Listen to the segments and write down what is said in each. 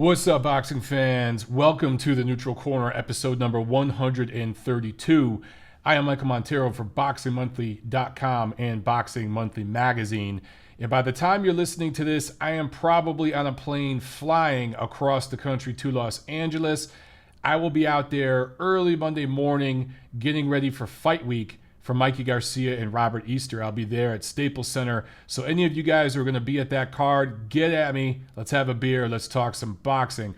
What's up, boxing fans? Welcome to the Neutral Corner, episode number 132. I am Michael Montero for BoxingMonthly.com and Boxing Monthly Magazine. And by the time you're listening to this, I am probably on a plane flying across the country to Los Angeles. I will be out there early Monday morning getting ready for fight week for Mikey Garcia and Robert-Easter. I'll be there at Staples Center. So any of you guys who are going to be at that card, get at me. Let's have a beer. Let's talk some boxing.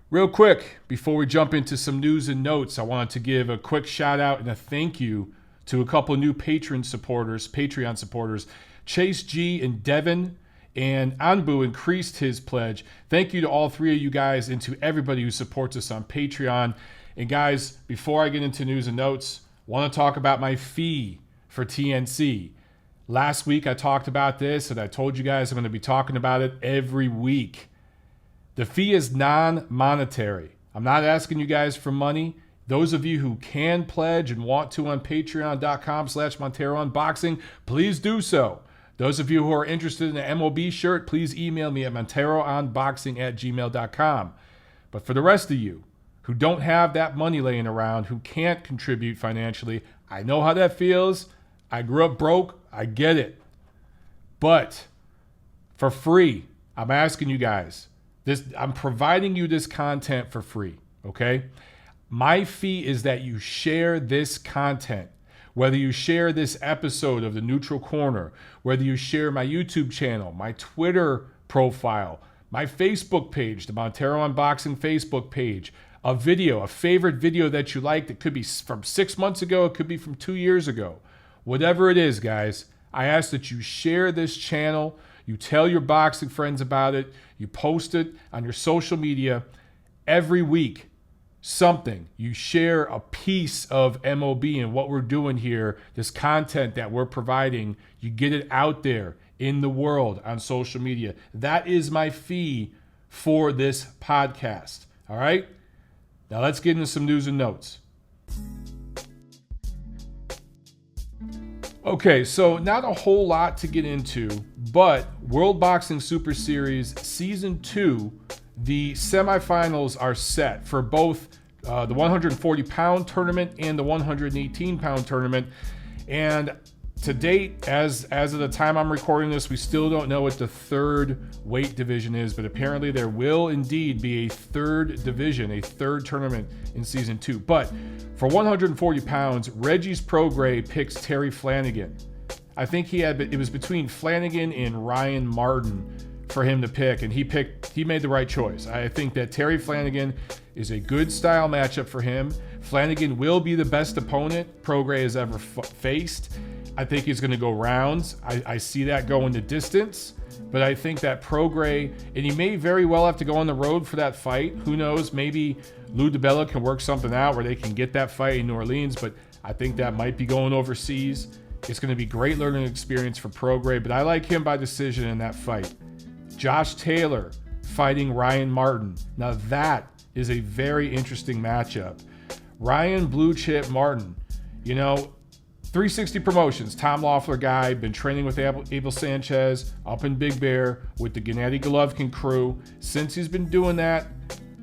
Real quick, before we jump into some news and notes, I wanted to give a quick shout out and a thank you to a couple new Patreon supporters, Chase G and Devin, and Anbu increased his pledge. Thank you to all three of you guys and to everybody who supports us on Patreon. And guys, before I get into news and notes, want to talk about my fee for TNC. Last week I talked about this and I told you guys I'm going to be talking about it every week. The fee is non-monetary. I'm not asking you guys for money. Those of you who can pledge and want to on patreon.com/Montero Unboxing, please do so. Those of you who are interested in an MOB shirt, please email me at monteroonboxing@gmail.com. But for the rest of you who don't have that money laying around, who can't contribute financially, I know how that feels. I grew up broke. I get it. But for free, I'm asking you guys, I'm providing you this content for free, okay? My fee is that you share this content. Whether you share this episode of the Neutral Corner, whether you share my YouTube channel, my Twitter profile, my Facebook page, the Montero Unboxing Facebook page, a favorite video that you liked. It could be from 6 months ago. It could be from 2 years ago. Whatever it is, guys, I ask that you share this channel. You tell your boxing friends about it. You post it on your social media every week. Something. You share a piece of MOB and what we're doing here, this content that we're providing. You get it out there in the world on social media. That is my fee for this podcast. All right? Now let's get into some news and notes. Okay, so not a whole lot to get into, but World Boxing Super Series Season 2, the semifinals are set for both the 140-pound tournament and the 118-pound tournament. And to date, as of the time I'm recording this, we still don't know what the third weight division is, but apparently there will indeed be a third division, a third tournament in Season 2. But for 140 pounds, Reggie's Prograis picks Terry Flanagan. I think it was between Flanagan and Ryan Martin for him to pick, and he made the right choice. I think that Terry Flanagan is a good style matchup for him. Flanagan will be the best opponent Prograis has ever faced. I think he's going to go rounds. I see that going the distance, but I think that Prograis, and he may very well have to go on the road for that fight. Who knows? Maybe Lou DiBella can work something out where they can get that fight in New Orleans, but I think that might be going overseas. It's going to be great learning experience for Prograis, but I like him by decision in that fight. Josh Taylor fighting Ryan Martin. Now that is a very interesting matchup. Ryan Blue Chip Martin, 360 Promotions, Tom Loeffler guy, been training with Abel Sanchez up in Big Bear with the Gennady Golovkin crew. Since he's been doing that,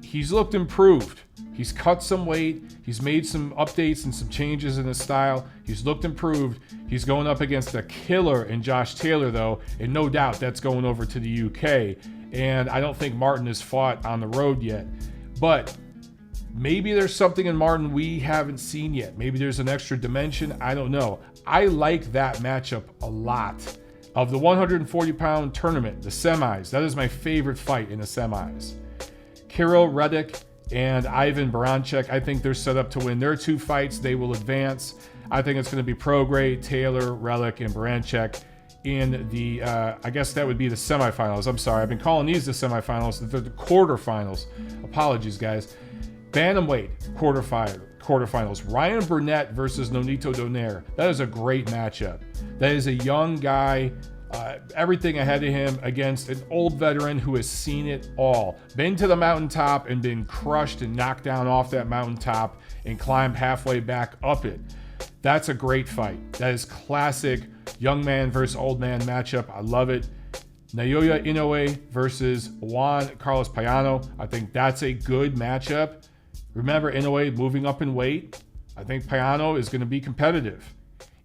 he's looked improved. He's cut some weight. He's made some updates and some changes in his style. He's looked improved. He's going up against a killer in Josh Taylor, though, and no doubt that's going over to the UK. And I don't think Martin has fought on the road yet. But maybe there's something in Martin we haven't seen yet. Maybe there's an extra dimension. I don't know. I like that matchup a lot. Of the 140-pound tournament, the semis, that is my favorite fight in the semis. Kirill Redick and Ivan Baranchek, I think they're set up to win their two fights. They will advance. I think it's going to be Prograis, Taylor, Relic, and Baranchek in the, I guess that would be the semifinals. I'm sorry. I've been calling these the semifinals. They're the quarterfinals. Apologies, guys. Bantamweight quarterfinals. Ryan Burnett versus Nonito Donaire. That is a great matchup. That is a young guy, everything ahead of him against an old veteran who has seen it all. Been to the mountaintop and been crushed and knocked down off that mountaintop and climbed halfway back up it. That's a great fight. That is classic young man versus old man matchup. I love it. Naoya Inoue versus Juan Carlos Payano. I think that's a good matchup. Remember, Inoue moving up in weight. I think Payano is going to be competitive.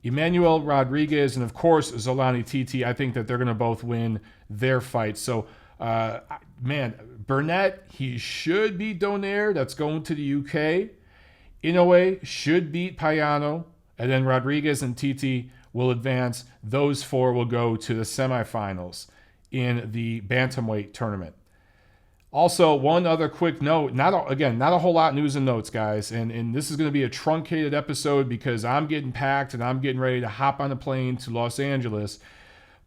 Emmanuel Rodriguez and, of course, Zolani Titi. I think that they're going to both win their fights. So, Burnett, he should beat Donaire. That's going to the UK. Inoue should beat Payano. And then Rodriguez and Titi will advance. Those four will go to the semifinals in the bantamweight tournament. Also, one other quick note, not a whole lot of news and notes, guys, and this is going to be a truncated episode because I'm getting packed and I'm getting ready to hop on a plane to Los Angeles.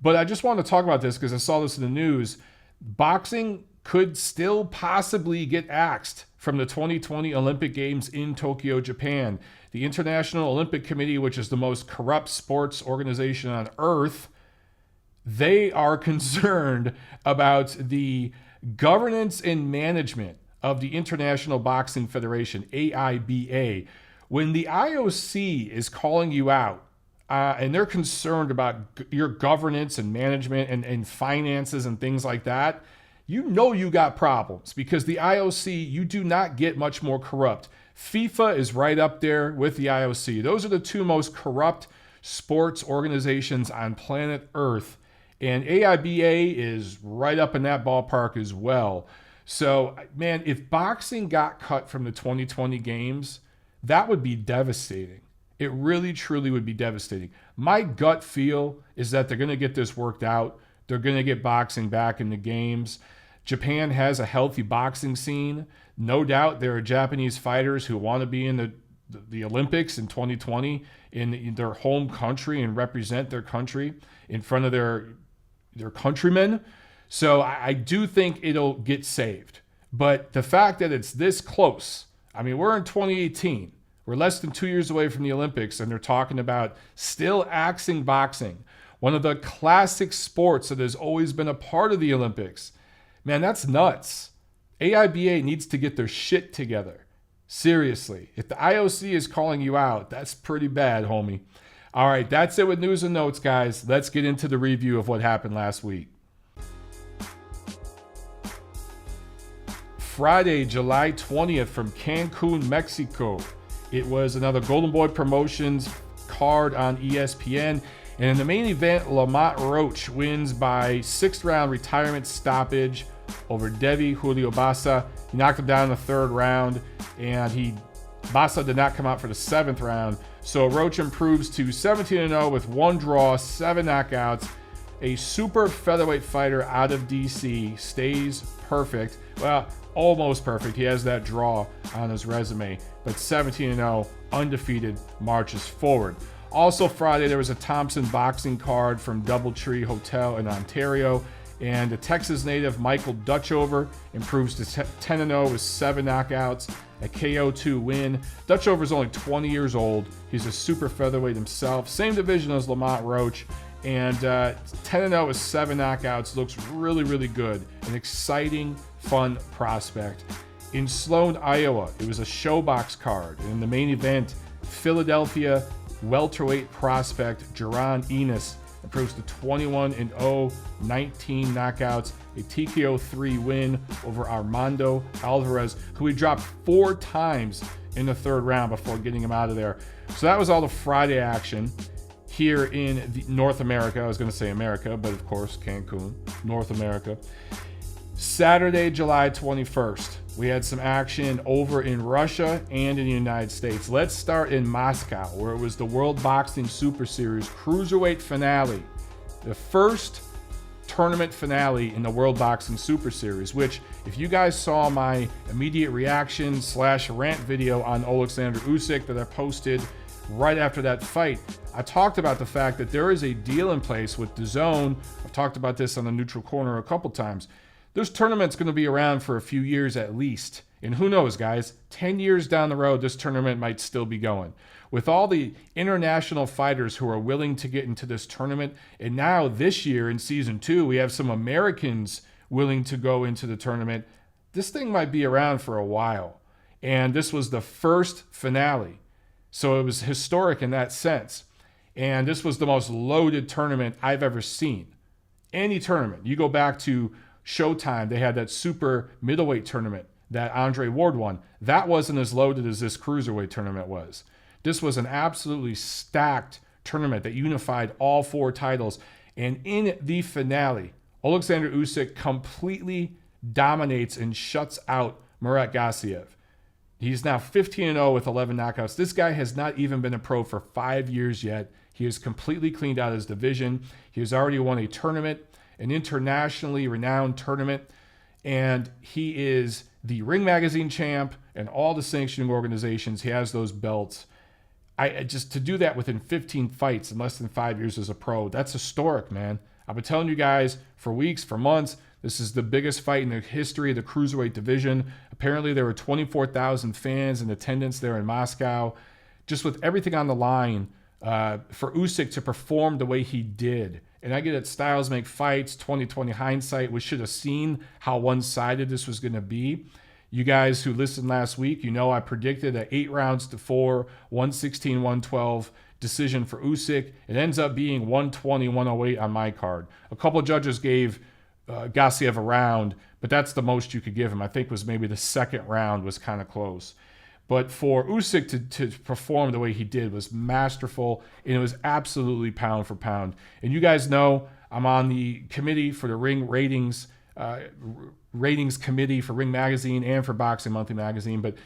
But I just want to talk about this because I saw this in the news. Boxing could still possibly get axed from the 2020 Olympic Games in Tokyo, Japan. The International Olympic Committee, which is the most corrupt sports organization on earth, they are concerned about the governance and management of the International Boxing Federation, AIBA. When the IOC is calling you out and they're concerned about your governance and management and finances and things like that, you know you got problems because the IOC, you do not get much more corrupt. FIFA is right up there with the IOC. Those are the two most corrupt sports organizations on planet Earth. And AIBA is right up in that ballpark as well. So, man, if boxing got cut from the 2020 games, that would be devastating. It really, truly would be devastating. My gut feel is that they're going to get this worked out. They're going to get boxing back in the games. Japan has a healthy boxing scene. No doubt there are Japanese fighters who want to be in the Olympics in 2020 in their home country and represent their country in front of their countrymen. So I do think it'll get saved. But the fact that it's this close, I mean, we're in 2018. We're less than 2 years away from the Olympics, and they're talking about still axing boxing, one of the classic sports that has always been a part of the Olympics. Man, that's nuts. AIBA needs to get their shit together. Seriously. If the IOC is calling you out, that's pretty bad, homie. All right, that's it with news and notes, guys. Let's get into the review of what happened last week. Friday, July 20th from Cancun, Mexico. It was another Golden Boy Promotions card on ESPN. And in the main event, Lamont Roach wins by 6th round retirement stoppage over Devi Julio Bassa. He knocked him down in the 3rd round, and Bassa did not come out for the 7th round. So Roach improves to 17-0 with 1 draw, 7 knockouts. A super featherweight fighter out of DC stays perfect. Well, almost perfect. He has that draw on his resume, but 17-0, undefeated, marches forward. Also Friday, there was a Thompson boxing card from Doubletree Hotel in Ontario, and the Texas native Michael Dutchover improves to 10-0 with 7 knockouts, a KO2 win. Dutchover is only 20 years old. He's a super featherweight himself, same division as Lamont Roach, and 10-0 with 7 knockouts looks really, really good. An exciting, fun prospect. In Sloan, Iowa, it was a showbox card. And in the main event, Philadelphia welterweight prospect Jaron Enos improves to 21-0, 19 knockouts, a TKO3 win over Armando Alvarez, who he dropped 4 times in the 3rd round before getting him out of there. So that was all the Friday action here in North America. I was going to say America, but of course, Cancun, North America. Saturday, July 21st, we had some action over in Russia and in the United States. Let's start in Moscow, where it was the World Boxing Super Series Cruiserweight finale. The first tournament finale in the World Boxing Super Series, which, if you guys saw my immediate reaction / rant video on Oleksandr Usyk that I posted right after that fight, I talked about the fact that there is a deal in place with DAZN. I've talked about this on the Neutral Corner a couple times. This tournament's going to be around for a few years at least. And who knows, guys, 10 years down the road, this tournament might still be going. With all the international fighters who are willing to get into this tournament, and now this year in Season 2, we have some Americans willing to go into the tournament, this thing might be around for a while. And this was the first finale. So it was historic in that sense. And this was the most loaded tournament I've ever seen. Any tournament. You go back to Showtime, they had that super middleweight tournament that Andre Ward won. That wasn't as loaded as this cruiserweight tournament was. This was an absolutely stacked tournament that unified all 4 titles. And in the finale, Oleksandr Usyk completely dominates and shuts out Murat Gassiev. He's now 15-0 with 11 knockouts. This guy has not even been a pro for 5 years yet. He has completely cleaned out his division. He has already won a tournament, an internationally renowned tournament, and he is the Ring Magazine champ and all the sanctioning organizations. He has those belts. I just to do that within 15 fights in less than 5 years as a pro, that's historic, man. I've been telling you guys for weeks, for months, this is the biggest fight in the history of the cruiserweight division. Apparently, there were 24,000 fans in attendance there in Moscow. Just with everything on the line for Usyk to perform the way he did. And I get it, styles make fights, 2020 hindsight. We should have seen how one-sided this was going to be. You guys who listened last week, you know I predicted an 8-4, 116-112 decision for Usyk. It ends up being 120-108 on my card. A couple of judges gave Gassiev a round, but that's the most you could give him. I think was maybe the second round was kind of close. But for Usyk to perform the way he did was masterful, and it was absolutely pound for pound. And you guys know I'm on the committee for the Ring ratings committee for Ring Magazine and for Boxing Monthly Magazine. But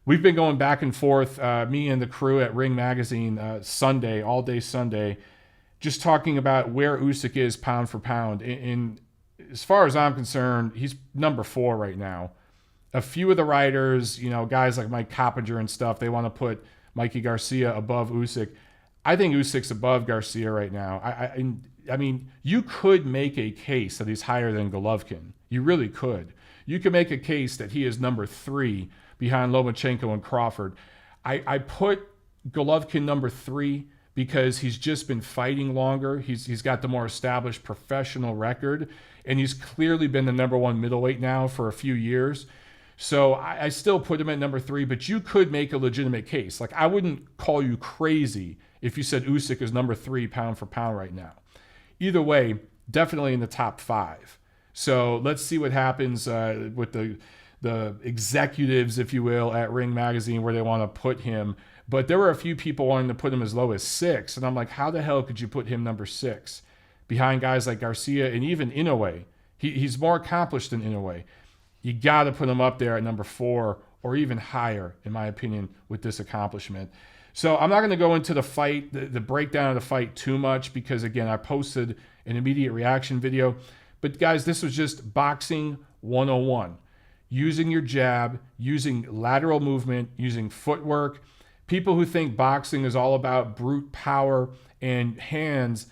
we've been going back and forth, me and the crew at Ring Magazine Sunday, all day Sunday, just talking about where Usyk is pound for pound. And as far as I'm concerned, he's number 4 right now. A few of the writers, you know, guys like Mike Coppinger and stuff, they want to put Mikey Garcia above Usyk. I think Usyk's above Garcia right now. I mean, you could make a case that he's higher than Golovkin. You really could. You could make a case that he is number 3 behind Lomachenko and Crawford. I put Golovkin number 3 because he's just been fighting longer. He's got the more established professional record, and he's clearly been the number 1 middleweight now for a few years. So I still put him at number 3, but you could make a legitimate case. Like, I wouldn't call you crazy if you said Usyk is number 3 pound for pound right now. Either way, definitely in the top 5. So let's see what happens with the executives, if you will, at Ring Magazine where they want to put him. But there were a few people wanting to put him as low as 6. And I'm like, how the hell could you put him number 6 behind guys like Garcia and even Inoue? He's more accomplished than Inoue. You got to put him up there at number 4 or even higher, in my opinion, with this accomplishment. So I'm not going to go into the fight, the breakdown of the fight too much because, again, I posted an immediate reaction video. But, guys, this was just boxing 101. Using your jab, using lateral movement, using footwork. People who think boxing is all about brute power and hands,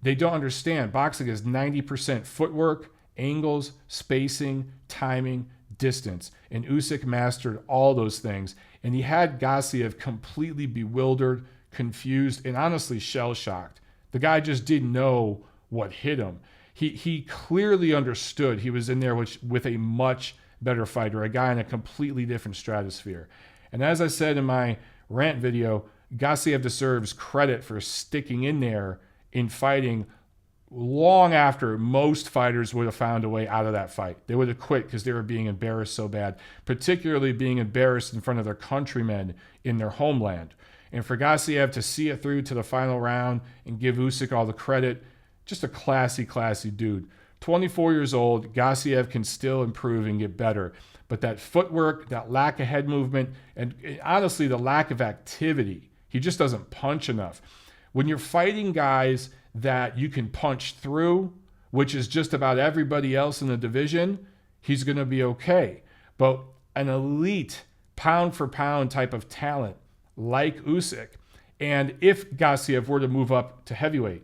they don't understand. Boxing is 90% footwork, angles, spacing, timing, distance. And Usyk mastered all those things. And he had Gassiev completely bewildered, confused, and honestly shell-shocked. The guy just didn't know what hit him. He clearly understood he was in there with a much better fighter, a guy in a completely different stratosphere. And as I said in my rant video, Gassiev deserves credit for sticking in there in fighting long after most fighters would have found a way out of that fight. They would have quit because they were being embarrassed so bad, particularly being embarrassed in front of their countrymen in their homeland. And for Gassiev to see it through to the final round and give Usyk all the credit, just a classy, classy dude. 24 years old, Gassiev can still improve and get better. But that footwork, that lack of head movement, and honestly, the lack of activity, he just doesn't punch enough. When you're fighting guys that you can punch through, which is just about everybody else in the division, he's going to be okay. But an elite pound for pound type of talent like Usyk, and if Gassiev were to move up to heavyweight,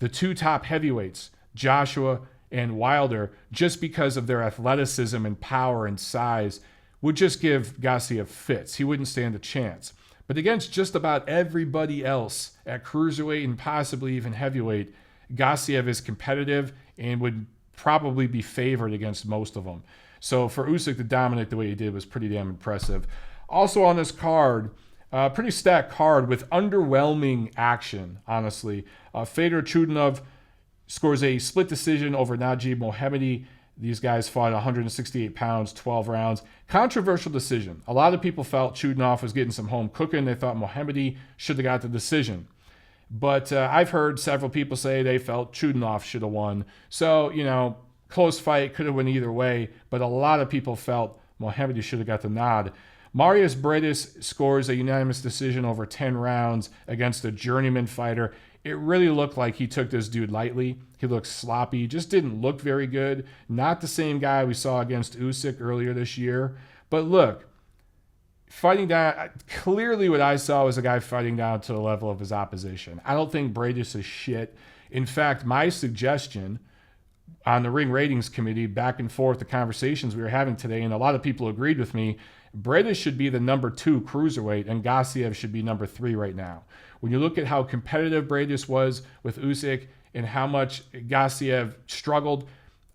the 2 top heavyweights, Joshua and Wilder, just because of their athleticism and power and size, would just give Gassiev fits. He wouldn't stand a chance. But against just about everybody else at cruiserweight and possibly even heavyweight, Gassiev is competitive and would probably be favored against most of them. So for Usyk to dominate the way he did was pretty damn impressive. Also on this card, pretty stacked card with underwhelming action, honestly. Fedor Chudinov, scores a split decision over Najib Mohammadi. These guys fought 168 pounds, 12 rounds. Controversial decision. A lot of people felt Chudinov was getting some home cooking. They thought Mohammadi should have got the decision. But I've heard several people say they felt Chudinov should have won. So, close fight, could have went either way. But a lot of people felt Mohammadi should have got the nod. Marius Briedis scores a unanimous decision over 10 rounds against a journeyman fighter. It really looked like he took this dude lightly. He looked sloppy, just didn't look very good. Not the same guy we saw against Usyk earlier this year. But look, fighting down, clearly what I saw was a guy fighting down to the level of his opposition. I don't think Briedis is shit. In fact, my suggestion on the Ring Ratings Committee, back and forth, the conversations we were having today, and a lot of people agreed with me, Briedis should be the number 2 cruiserweight, and Gassiev should be number 3 right now. When you look at how competitive Briedis was with Usyk and how much Gassiev struggled,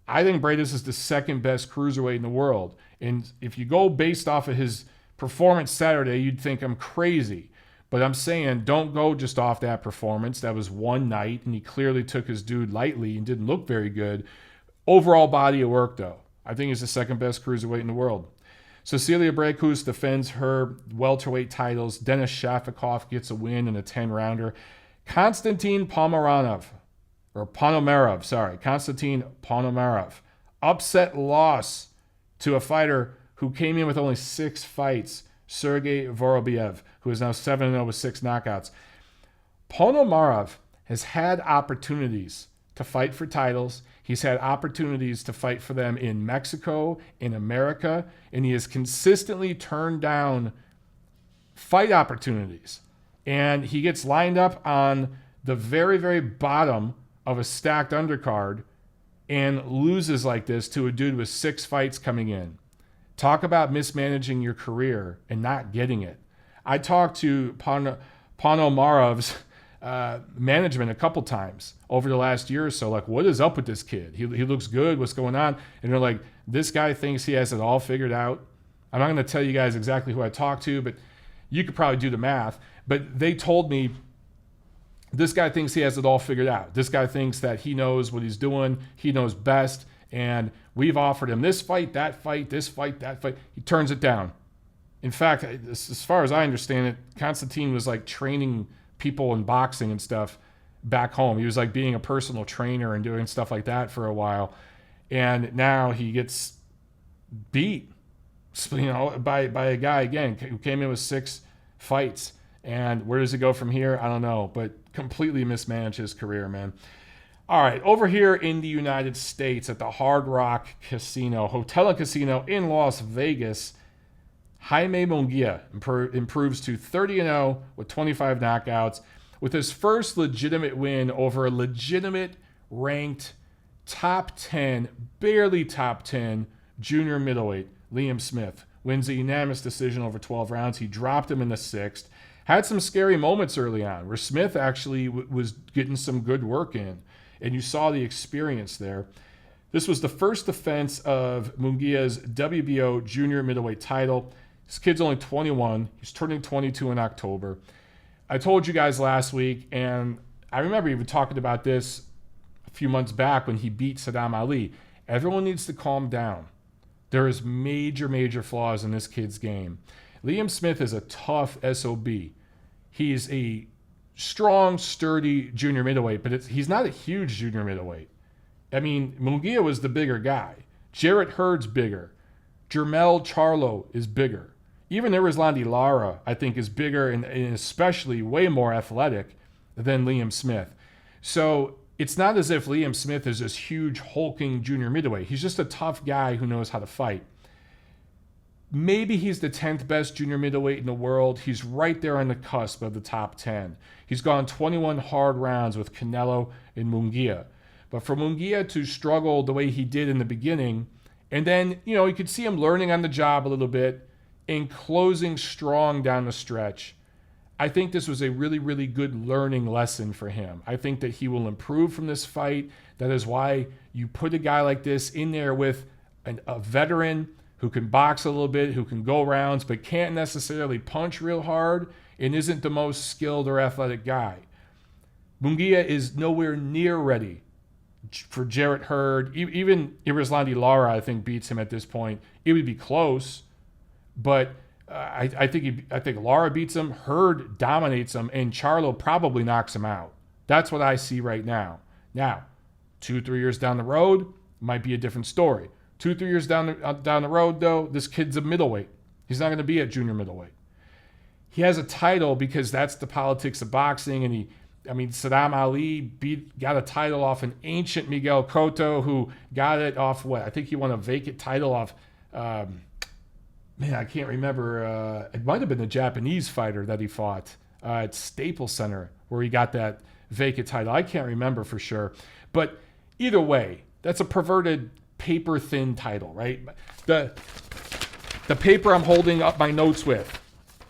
I think Briedis is the second best cruiserweight in the world. And if you go based off of his performance Saturday, you'd think I'm crazy. But I'm saying don't go just off that performance. That was one night, and he clearly took his dude lightly and didn't look very good. Overall body of work, though. I think he's the second best cruiserweight in the world. Cecilia Brækhus defends her welterweight titles. Denis Shafikov gets a win in a 10-rounder. Konstantin Ponomarev. Konstantin Ponomarev. Upset loss to a fighter who came in with only 6 fights, Sergey Vorobiev, who is now 7-0 with 6 knockouts. Ponomarev has had opportunities to fight for titles. He's had opportunities to fight for them in Mexico, in America, and he has consistently turned down fight opportunities. And he gets lined up on the very, very bottom of a stacked undercard and loses like this to a dude with 6 fights coming in. Talk about mismanaging your career and not getting it. I talked to Ponomarev's management a couple times over the last year or so, like, what is up with this kid? He looks good. What's going on? And they're like, this guy thinks he has it all figured out. I'm not going to tell you guys exactly who I talked to, but you could probably do the math. But they told me this guy thinks he has it all figured out. This guy thinks that he knows what he's doing. He knows best. And we've offered him this fight, that fight, this fight, that fight. He turns it down. In fact, as far as I understand it, Konstantin was like training people in boxing and stuff back home. He was like being a personal trainer and doing stuff like that for a while. And now he gets beat, by a guy, again, who came in with 6 fights. And where does it go from here? I don't know, but completely mismanaged his career, man. All right, over here in the United States at the Hard Rock Hotel and Casino in Las Vegas, Jaime Munguia improves to 30-0 with 25 knockouts with his first legitimate win over a legitimate ranked top 10, barely top 10 junior middleweight, Liam Smith. Wins a unanimous decision over 12 rounds. He dropped him in the 6th. Had some scary moments early on where Smith actually was getting some good work in, and you saw the experience there. This was the first defense of Munguia's WBO junior middleweight title. This kid's only 21. He's turning 22 in October. I told you guys last week, and I remember even talking about this a few months back when he beat Saddam Ali. Everyone needs to calm down. There is major, major flaws in this kid's game. Liam Smith is a tough SOB. He's a strong, sturdy junior middleweight, but he's not a huge junior middleweight. I mean, Munguia was the bigger guy. Jarrett Hurd's bigger. Jermell Charlo is bigger. Even Erislandy Lara, I think, is bigger and especially way more athletic than Liam Smith. So it's not as if Liam Smith is this huge, hulking junior middleweight. He's just a tough guy who knows how to fight. Maybe he's the 10th best junior middleweight in the world. He's right there on the cusp of the top 10. He's gone 21 hard rounds with Canelo and Munguia. But for Munguia to struggle the way he did in the beginning, and then, you could see him learning on the job a little bit and closing strong down the stretch. I think this was a really, really good learning lesson for him. I think that he will improve from this fight. That is why you put a guy like this in there with a veteran who can box a little bit, who can go rounds, but can't necessarily punch real hard and isn't the most skilled or athletic guy. Munguia is nowhere near ready for Jarrett Hurd. Even Irizlandi Lara, I think, beats him at this point. It would be close, but I think Lara beats him, Hurd dominates him, and Charlo probably knocks him out. That's what I see right now. Now, 2-3 years down the road, might be a different story. 2-3 years down the road, though, this kid's a middleweight. He's not going to be at junior middleweight. He has a title because that's the politics of boxing, and Saddam Ali got a title off an ancient Miguel Cotto, who got it off what? I think he won a vacant title off, I can't remember. It might have been a Japanese fighter that he fought at Staples Center where he got that vacant title. I can't remember for sure. But either way, that's a perverted paper-thin title, right? The paper I'm holding up my notes with,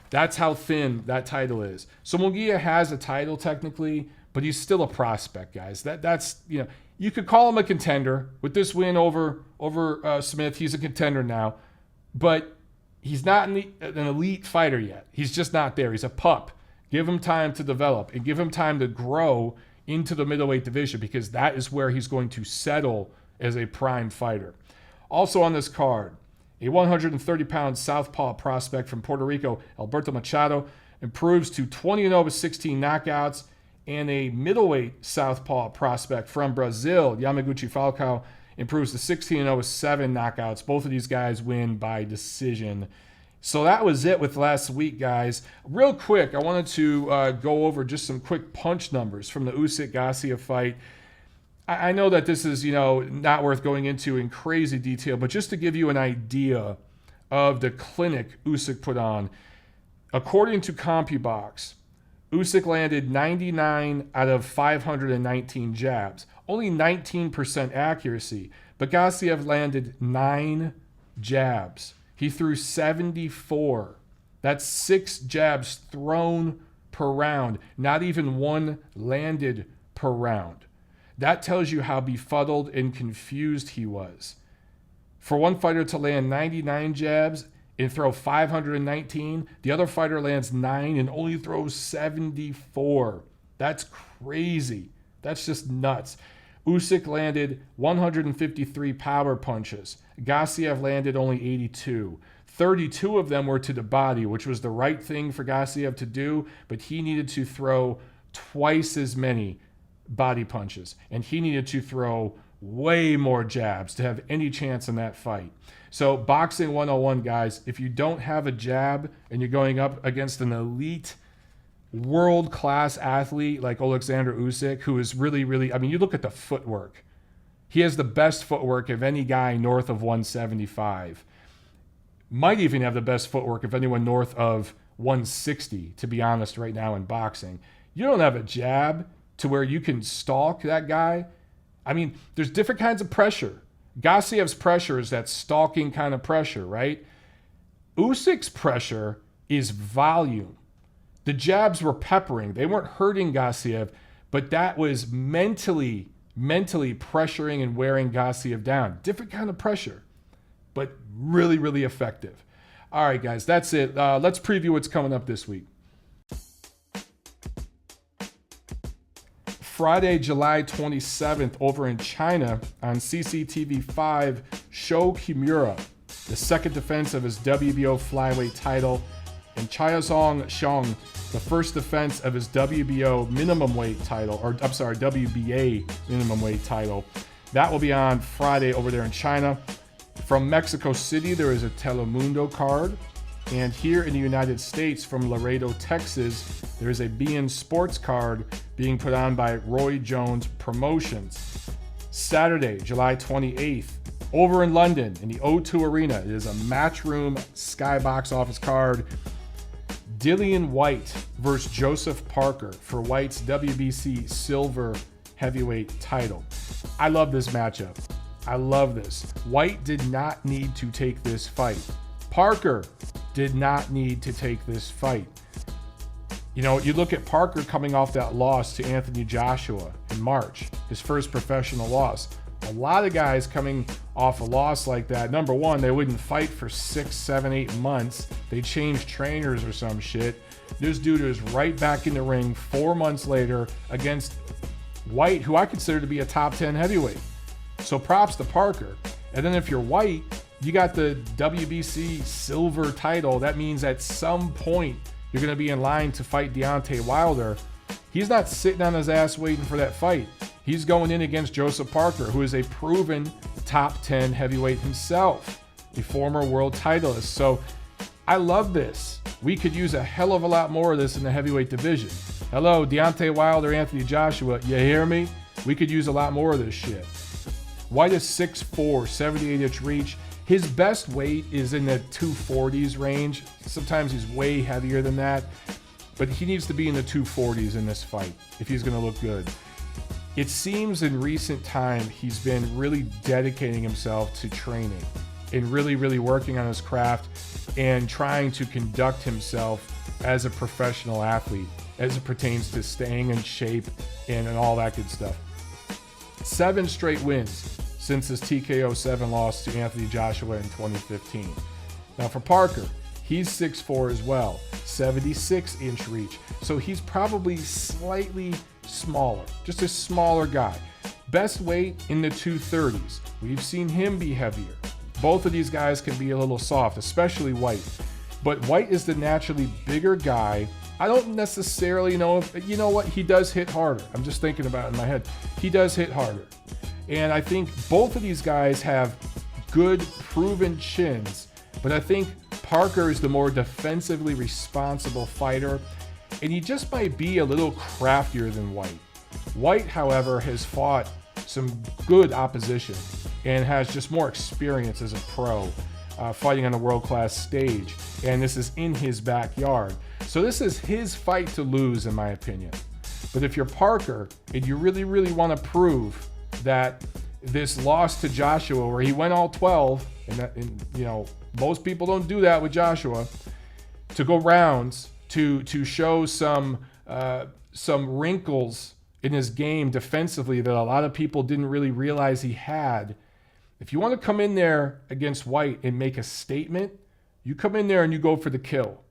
that's how thin that title is. So Munguia has a title technically, but he's still a prospect, guys. That's you could call him a contender. With this win over Smith, he's a contender now. But he's not an elite fighter yet. He's just not there. He's a pup. Give him time to develop and give him time to grow into the middleweight division, because that is where he's going to settle as a prime fighter. Also on this card, a 130-pound southpaw prospect from Puerto Rico, Alberto Machado, improves to 20-0 with 16 knockouts, and a middleweight southpaw prospect from Brazil, Yamaguchi Falcao, improves to 16-0 with 7 knockouts. Both of these guys win by decision. So that was it with last week, guys. Real quick, I wanted to go over just some quick punch numbers from the Usyk-Gassiev fight. I know that this is, not worth going into in crazy detail, but just to give you an idea of the clinic Usyk put on. According to CompuBox, Usyk landed 99 out of 519 jabs, only 19% accuracy, but Gassiev landed 9 jabs. He threw 74. That's 6 jabs thrown per round, not even one landed per round. That tells you how befuddled and confused he was. For one fighter to land 99 jabs and throw 519, the other fighter lands 9 and only throws 74. That's crazy. That's just nuts. Usyk landed 153 power punches. Gassiev landed only 82. 32 of them were to the body, which was the right thing for Gassiev to do, but he needed to throw twice as many body punches, and he needed to throw way more jabs to have any chance in that fight. So boxing 101, guys, if you don't have a jab and you're going up against an elite world-class athlete like Oleksandr Usyk, who is really, really, you look at the footwork. He has the best footwork of any guy north of 175. Might even have the best footwork of anyone north of 160, to be honest, right now in boxing. You don't have a jab to where you can stalk that guy. There's different kinds of pressure. Gassiev's pressure is that stalking kind of pressure, right? Usyk's pressure is volume. The jabs were peppering. They weren't hurting Gassiev, but that was mentally pressuring and wearing Gassiev down. Different kind of pressure, but really, really effective. All right, guys, that's it. Let's preview what's coming up this week. Friday, July 27th, over in China on CCTV5, Sho Kimura, the second defense of his WBO flyweight title, and Xiong, the first defense of his WBO minimum weight title, WBA minimum weight title. That will be on Friday over there in China. From Mexico City, there is a Telemundo card. And here in the United States, from Laredo, Texas, there is a beIN Sports card being put on by Roy Jones Promotions. Saturday, July 28th, over in London, in the O2 Arena, it is a Matchroom Skybox Office card. Dillian Whyte versus Joseph Parker for Whyte's WBC Silver Heavyweight title. I love this matchup. I love this. Whyte did not need to take this fight. Parker did not need to take this fight. You look at Parker coming off that loss to Anthony Joshua in March, his first professional loss. A lot of guys coming off a loss like that, number one, they wouldn't fight for 6, 7, 8 months. They changed trainers or some shit. This dude is right back in the ring 4 months later against Whyte, who I consider to be a top 10 heavyweight. So props to Parker. And then if you're Whyte, you got the WBC silver title. That means at some point you're going to be in line to fight Deontay Wilder. He's not sitting on his ass waiting for that fight. He's going in against Joseph Parker, who is a proven top 10 heavyweight himself, a former world titleist. So I love this. We could use a hell of a lot more of this in the heavyweight division. Hello, Deontay Wilder, Anthony Joshua, you hear me? We could use a lot more of this shit. Whyte is 6'4", 78-inch reach. His best weight is in the 240s range. Sometimes he's way heavier than that, but he needs to be in the 240s in this fight if he's going to look good. It seems in recent time he's been really dedicating himself to training and really, really working on his craft and trying to conduct himself as a professional athlete as it pertains to staying in shape and all that good stuff. 7 straight wins since his TKO 7 loss to Anthony Joshua in 2015. Now for Parker, he's 6'4" as well, 76-inch reach. So he's probably slightly smaller, just a smaller guy. Best weight in the 230s. We've seen him be heavier. Both of these guys can be a little soft, especially Whyte. But Whyte is the naturally bigger guy. I don't necessarily know if, you know what, he does hit harder. I'm just thinking about it in my head. He does hit harder. And I think both of these guys have good, proven chins, but I think Parker is the more defensively responsible fighter, and he just might be a little craftier than Whyte. Whyte, however, has fought some good opposition and has just more experience as a pro, fighting on a world-class stage, and this is in his backyard. So this is his fight to lose, in my opinion. But if you're Parker and you really, really want to prove that this loss to Joshua, where he went all 12, and you know, most people don't do that with Joshua, to go rounds, to show some wrinkles in his game defensively that a lot of people didn't really realize he had. If you want to come in there against Whyte and make a statement, you come in there and you go for the kill.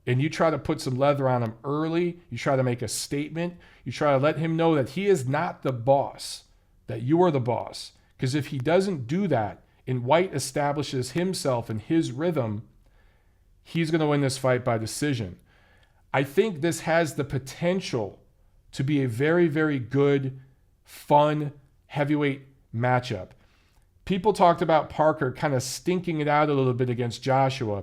And you try to put some leather on him early. You try to make a statement. You try to let him know that he is not the boss, that you are the boss. Because if he doesn't do that and Whyte establishes himself and his rhythm, he's going to win this fight by decision. I think this has the potential to be a very, very good, fun heavyweight matchup. People talked about Parker kind of stinking it out a little bit against Joshua.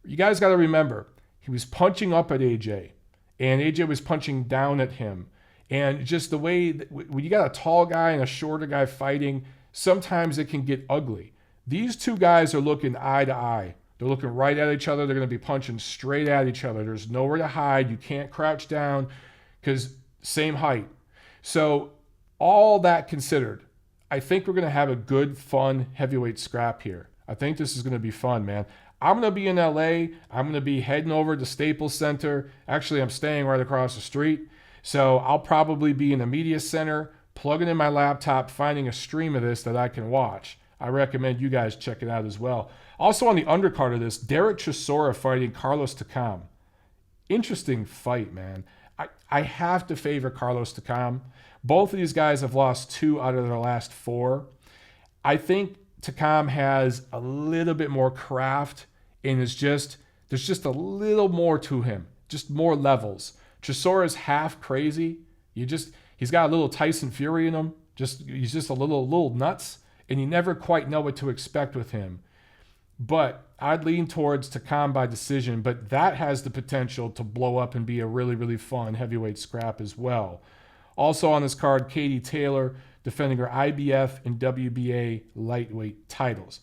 You guys got to remember, he was punching up at AJ, and AJ was punching down at him. And just the way, when you got a tall guy and a shorter guy fighting, sometimes it can get ugly. These two guys are looking eye to eye. They're looking right at each other. They're going to be punching straight at each other. There's nowhere to hide. You can't crouch down because same height. So all that considered, I think we're going to have a good, fun heavyweight scrap here. I think this is going to be fun, man. I'm going to be in LA. I'm going to be heading over to Staples Center. Actually, I'm staying right across the street. So I'll probably be in the media center, plugging in my laptop, finding a stream of this that I can watch. I recommend you guys check it out as well. Also on the undercard of this, Derek Chisora fighting Carlos Takam. Interesting fight, man. I have to favor Carlos Takam. Both of these guys have lost 2 out of their last 4. I think Takam has a little bit more craft and there's just a little more to him, just more levels. Chisora's half crazy. He's got a little Tyson Fury in him. He's just a little nuts, and you never quite know what to expect with him. But I'd lean towards Takam by decision, but that has the potential to blow up and be a really, really fun heavyweight scrap as well. Also on this card, Katie Taylor defending her IBF and WBA lightweight titles.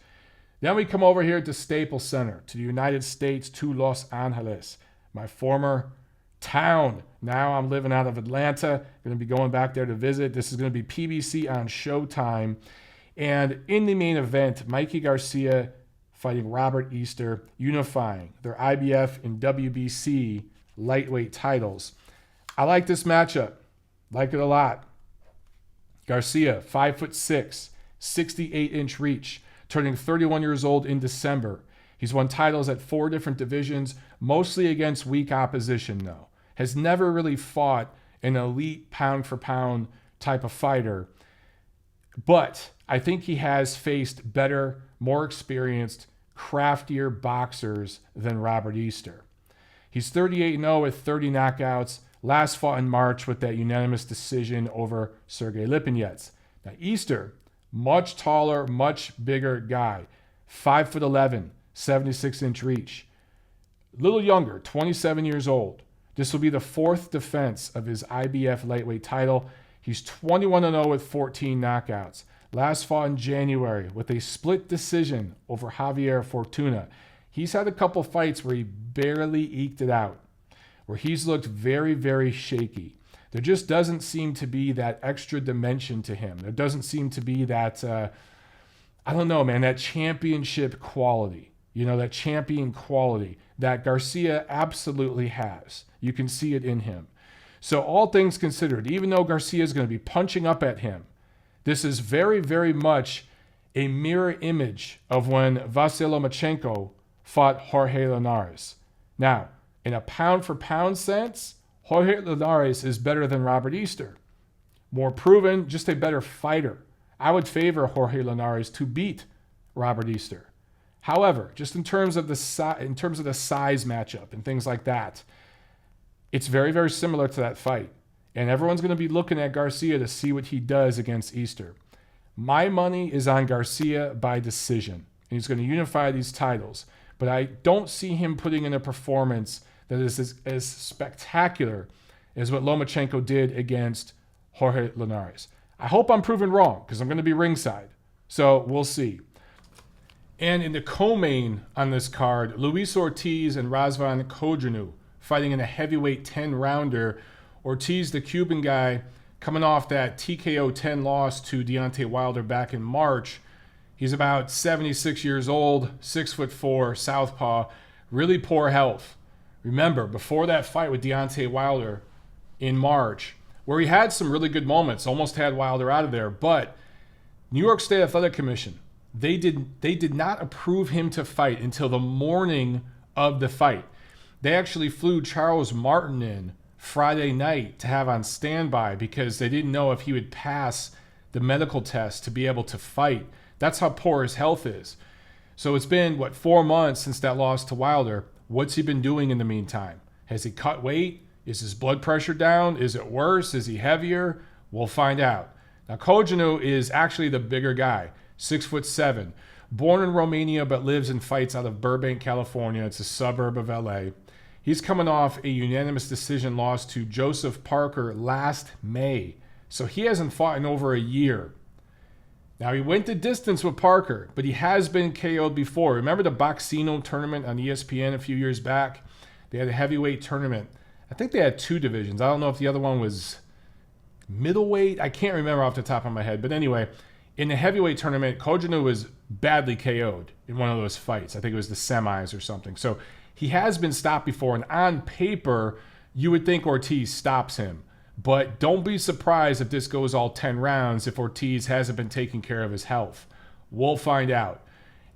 Then we come over here to Staples Center, to the United States, to Los Angeles, my former town. Now I'm living out of Atlanta. Going to be going back there to visit. This is going to be PBC on Showtime. And in the main event, Mikey Garcia fighting Robert Easter, unifying their IBF and WBC lightweight titles. I like this matchup. Like it a lot. Garcia, 5'6", 68-inch reach, turning 31 years old in December. He's won titles at 4 different divisions, mostly against weak opposition, though. Has never really fought an elite pound-for-pound type of fighter. But I think he has faced better, more experienced, craftier boxers than Robert Easter. He's 38-0 with 30 knockouts. Last fought in March with that unanimous decision over Sergey Lipinets. Now Easter, much taller, much bigger guy. 5'11", 76-inch reach. A little younger, 27 years old. This will be the fourth defense of his IBF lightweight title. He's 21-0 with 14 knockouts. Last fought in January with a split decision over Javier Fortuna. He's had a couple fights where he barely eked it out, where he's looked very, very shaky. There just doesn't seem to be that extra dimension to him. There doesn't seem to be that, I don't know, man, that championship quality, that champion quality that Garcia absolutely has. You can see it in him. So all things considered, even though Garcia is going to be punching up at him, this is very, very much a mirror image of when Vasily Lomachenko fought Jorge Linares. Now, in a pound-for-pound sense, Jorge Linares is better than Robert Easter. More proven, just a better fighter. I would favor Jorge Linares to beat Robert Easter. However, just in terms of the size matchup and things like that, it's very, very similar to that fight. And everyone's going to be looking at Garcia to see what he does against Easter. My money is on Garcia by decision. And he's going to unify these titles. But I don't see him putting in a performance that is as spectacular as what Lomachenko did against Jorge Linares. I hope I'm proven wrong because I'm going to be ringside. So we'll see. And in the co-main on this card, Luis Ortiz and Razvan Kojanu fighting in a heavyweight 10-rounder. Ortiz, the Cuban guy, coming off that TKO 10 loss to Deontay Wilder back in March. He's about 76 years old, 6'4", southpaw, really poor health. Remember, before that fight with Deontay Wilder in March, where he had some really good moments, almost had Wilder out of there, but New York State Athletic Commission, they did not approve him to fight until the morning of the fight. They actually flew Charles Martin in Friday night to have on standby because they didn't know if he would pass the medical test to be able to fight. That's how poor his health is. So it's been, 4 months since that loss to Wilder. What's he been doing in the meantime? Has he cut weight? Is his blood pressure down? Is it worse? Is he heavier? We'll find out. Now, Kojanu is actually the bigger guy, 6'7", born in Romania but lives and fights out of Burbank, California. It's a suburb of LA. He's coming off a unanimous decision loss to Joseph Parker last May. So he hasn't fought in over a year. Now, he went the distance with Parker, but he has been KO'd before. Remember the Boxino tournament on ESPN a few years back? They had a heavyweight tournament. I think they had 2 divisions. I don't know if the other one was middleweight. I can't remember off the top of my head. But anyway, in the heavyweight tournament, Kojanu was badly KO'd in one of those fights. I think it was the semis or something. So he has been stopped before, and on paper, you would think Ortiz stops him. But don't be surprised if this goes all 10 rounds if Ortiz hasn't been taking care of his health. We'll find out.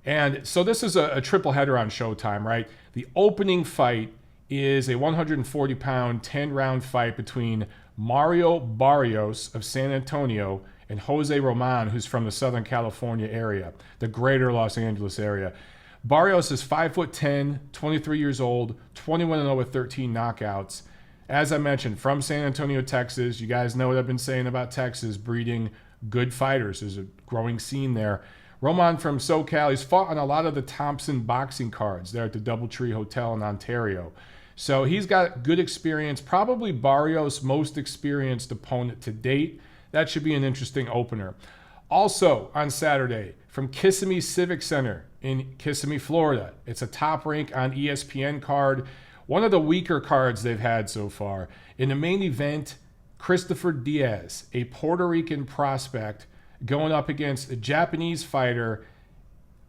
And so this is a triple header on Showtime, right? The opening fight is a 140-pound, 10-round fight between Mario Barrios of San Antonio and Jose Ramon, who's from the Southern California area, the greater Los Angeles area. Barrios is 5'10", 23 years old, 21-0 with 13 knockouts. As I mentioned, from San Antonio, Texas. You guys know what I've been saying about Texas, breeding good fighters. There's a growing scene there. Ramon from SoCal, he's fought on a lot of the Thompson boxing cards there at the Doubletree Hotel in Ontario. So he's got good experience, probably Barrios' most experienced opponent to date. That should be an interesting opener. Also on Saturday, from Kissimmee Civic Center in Kissimmee, Florida. It's a top rank on ESPN card. One of the weaker cards they've had so far. In the main event, Christopher Diaz, a Puerto Rican prospect, going up against a Japanese fighter,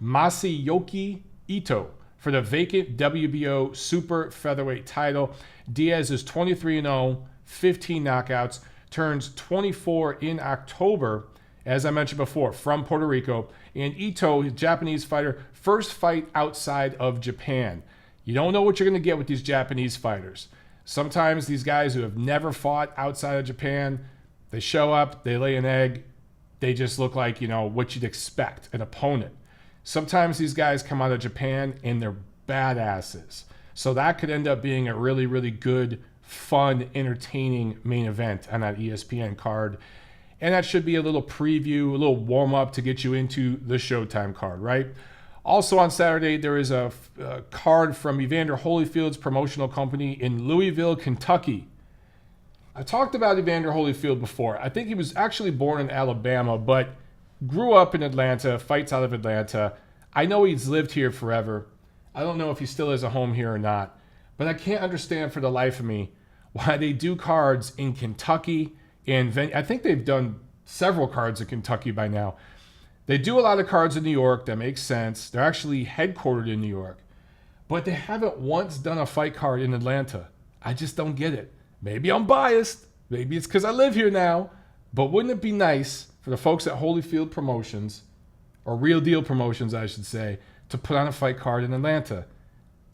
Masayoshi Ito, for the vacant WBO super featherweight title. Diaz is 23-0, 15 knockouts, turns 24 in October, as I mentioned before, from Puerto Rico. And Ito, his Japanese fighter, first fight outside of Japan. You don't know what you're going to get with these Japanese fighters. Sometimes these guys who have never fought outside of Japan, They show up, they lay an egg, they just look like, what you'd expect, an opponent. Sometimes these guys come out of Japan and they're badasses. So that could end up being a really, really good, fun, entertaining main event on that ESPN card. And that should be a little preview, a little warm-up to get you into the Showtime card, right? Also on Saturday, there is a card from Evander Holyfield's promotional company in Louisville, Kentucky. I talked about Evander Holyfield before. I think he was actually born in Alabama, but grew up in Atlanta, fights out of Atlanta. I know he's lived here forever. I don't know if he still has a home here or not, but I can't understand for the life of me why they do cards in Kentucky. And I think they've done several cards in Kentucky by now. They do a lot of cards in New York. That makes sense. They're actually headquartered in New York. But they haven't once done a fight card in Atlanta. I just don't get it. Maybe I'm biased. Maybe it's because I live here now. But wouldn't it be nice for the folks at Holyfield Promotions, or Real Deal Promotions, I should say, to put on a fight card in Atlanta?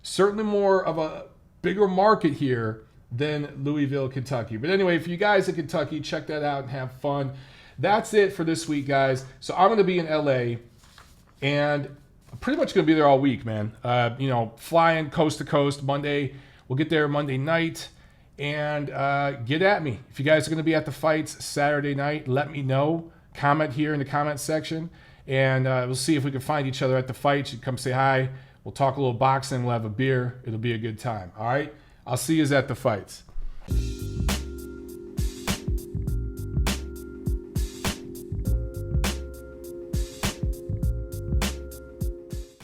Certainly more of a bigger market here than Louisville, Kentucky. But anyway, for you guys in Kentucky, check that out and have fun. That's it for this week, guys. So I'm going to be in LA, and I'm pretty much going to be there all week, man. Flying coast to coast Monday. We'll get there Monday night, and get at me. If you guys are going to be at the fights Saturday night, let me know. Comment here in the comment section, and we'll see if we can find each other at the fights. You come say hi. We'll talk a little boxing. We'll have a beer. It'll be a good time. All right? I'll see you at the fights.